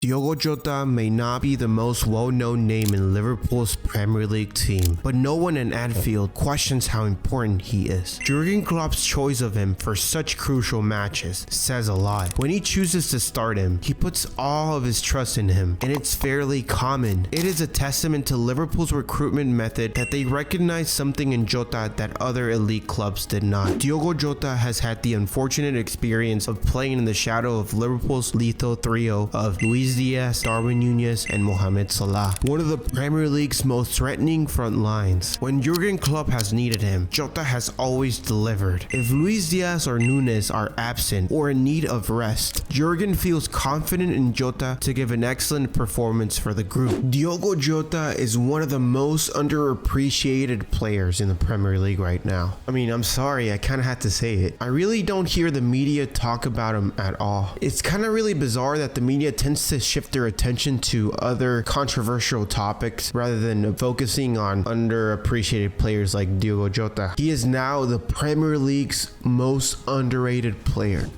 Diogo Jota may not be the most well-known name in Liverpool's Premier League team, but no one in Anfield questions how important he is. Jurgen Klopp's choice of him for such crucial matches says a lot. When he chooses to start him, he puts all of his trust in him, and it's fairly common. It is a testament to Liverpool's recruitment method that they recognize something in Jota that other elite clubs did not. Diogo Jota has had the unfortunate experience of playing in the shadow of Liverpool's lethal trio of Luis Diaz, Darwin Núñez, and Mohamed Salah, one of the Premier League's most threatening front lines. When Jurgen Klopp has needed him, Jota has always delivered. If Luis Diaz or Núñez are absent or in need of rest, Jurgen feels confident in Jota to give an excellent performance for the group. Diogo Jota is one of the most underappreciated players in the Premier League right now. I mean, I'm sorry, I kind of had to say it. I really don't hear the media talk about him at all. It's kind of really bizarre that the media tends to shift their attention to other controversial topics rather than focusing on underappreciated players like Diogo Jota. He is now the Premier League's most underrated player.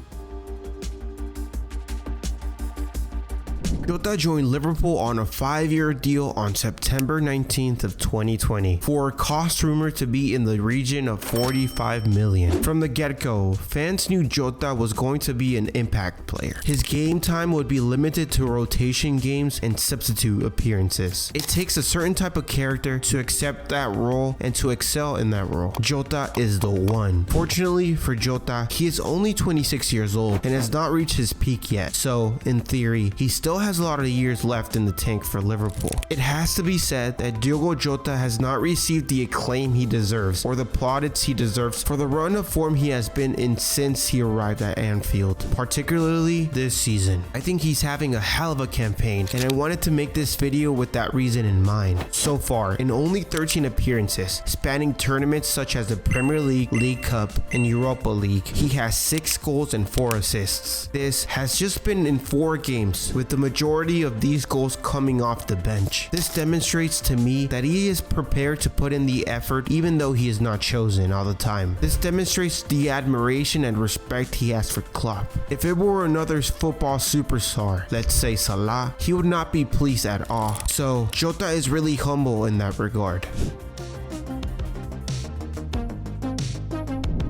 Jota joined Liverpool on a 5-year deal on September 19th of 2020 for a cost rumored to be in the region of 45 million. From the get-go, fans knew Jota was going to be an impact player. His game time would be limited to rotation games and substitute appearances. It takes a certain type of character to accept that role and to excel in that role. Jota is the one. Fortunately for Jota, he is only 26 years old and has not reached his peak yet. So, in theory, he still has a lot of years left in the tank for Liverpool. It has to be said that Diogo Jota has not received the acclaim he deserves or the plaudits he deserves for the run of form he has been in since he arrived at Anfield, particularly this season. I think he's having a hell of a campaign, and I wanted to make this video with that reason in mind. So far, in only 13 appearances, spanning tournaments such as the Premier League, League Cup, and Europa League, he has 6 goals and 4 assists. This has just been in 4 games, with the majority of these goals coming off the bench. This demonstrates to me that he is prepared to put in the effort even though he is not chosen all the time. This demonstrates the admiration and respect he has for Klopp. If it were another football superstar, let's say Salah, he would not be pleased at all. So Jota is really humble in that regard.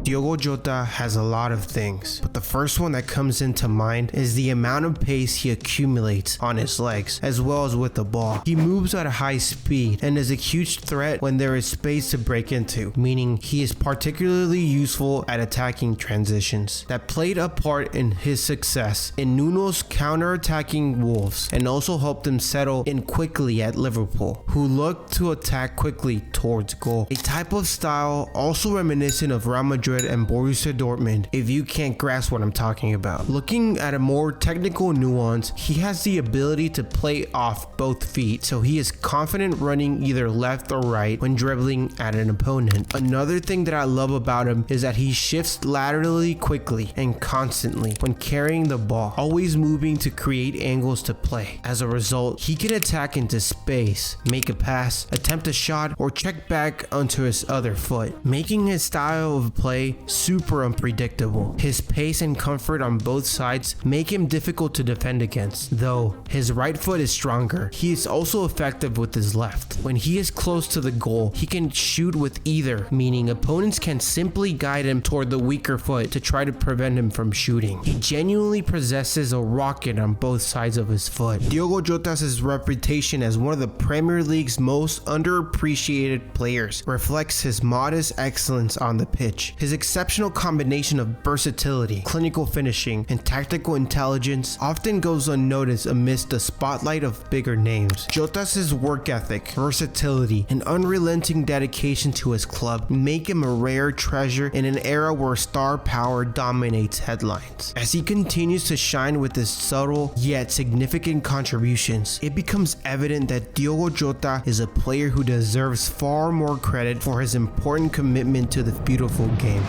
Diogo Jota has a lot of things, but the first one that comes into mind is the amount of pace he accumulates on his legs, as well as with the ball. He moves at a high speed and is a huge threat when there is space to break into, meaning he is particularly useful at attacking transitions. That played a part in his success in Nuno's counter-attacking Wolves and also helped him settle in quickly at Liverpool, who looked to attack quickly towards goal. A type of style also reminiscent of Real Madrid and Borussia Dortmund, if you can't grasp what I'm talking about. Looking at a more technical nuance, he has the ability to play off both feet, so he is confident running either left or right when dribbling at an opponent. Another thing that I love about him is that he shifts laterally quickly and constantly when carrying the ball, always moving to create angles to play. As a result, he can attack into space, make a pass, attempt a shot, or check back onto his other foot, making his style of play super unpredictable. His pace and comfort on both sides make him difficult to defend against, though his right foot is stronger. He is also effective with his left. When he is close to the goal, he can shoot with either, meaning opponents can simply guide him toward the weaker foot to try to prevent him from shooting. He genuinely possesses a rocket on both sides of his foot. Diogo Jota's reputation as one of the Premier League's most underappreciated players reflects his modest excellence on the pitch. His exceptional combination of versatility, clinical finishing, and tactical intelligence often goes unnoticed amidst the spotlight of bigger names. Jota's work ethic, versatility, and unrelenting dedication to his club make him a rare treasure in an era where star power dominates headlines. As he continues to shine with his subtle yet significant contributions, it becomes evident that Diogo Jota is a player who deserves far more credit for his important commitment to the beautiful game.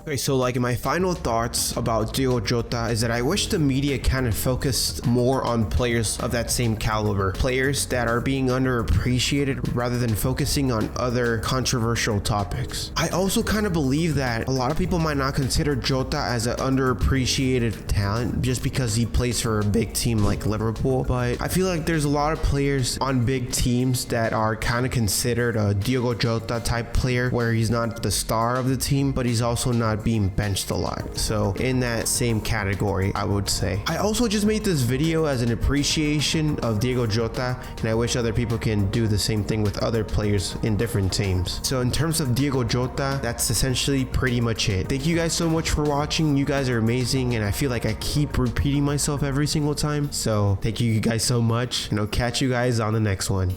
Okay, so like my final thoughts about Diogo Jota is that I wish the media kind of focused more on players of that same caliber, players that are being underappreciated rather than focusing on other controversial topics. I also kind of believe that a lot of people might not consider Jota as an underappreciated talent just because he plays for a big team like Liverpool, but I feel like there's a lot of players on big teams that are kind of considered a Diogo Jota type player where he's not the star of the team, but he's also not being benched a lot. So in that same category, I would say. I also just made this video as an appreciation of Diogo Jota, and I wish other people can do the same thing with other players in different teams. So in terms of Diogo Jota, that's essentially pretty much it. Thank you guys so much for watching. You guys are amazing, and I feel like I keep repeating myself every single time. So thank you guys so much, and I'll catch you guys on the next one.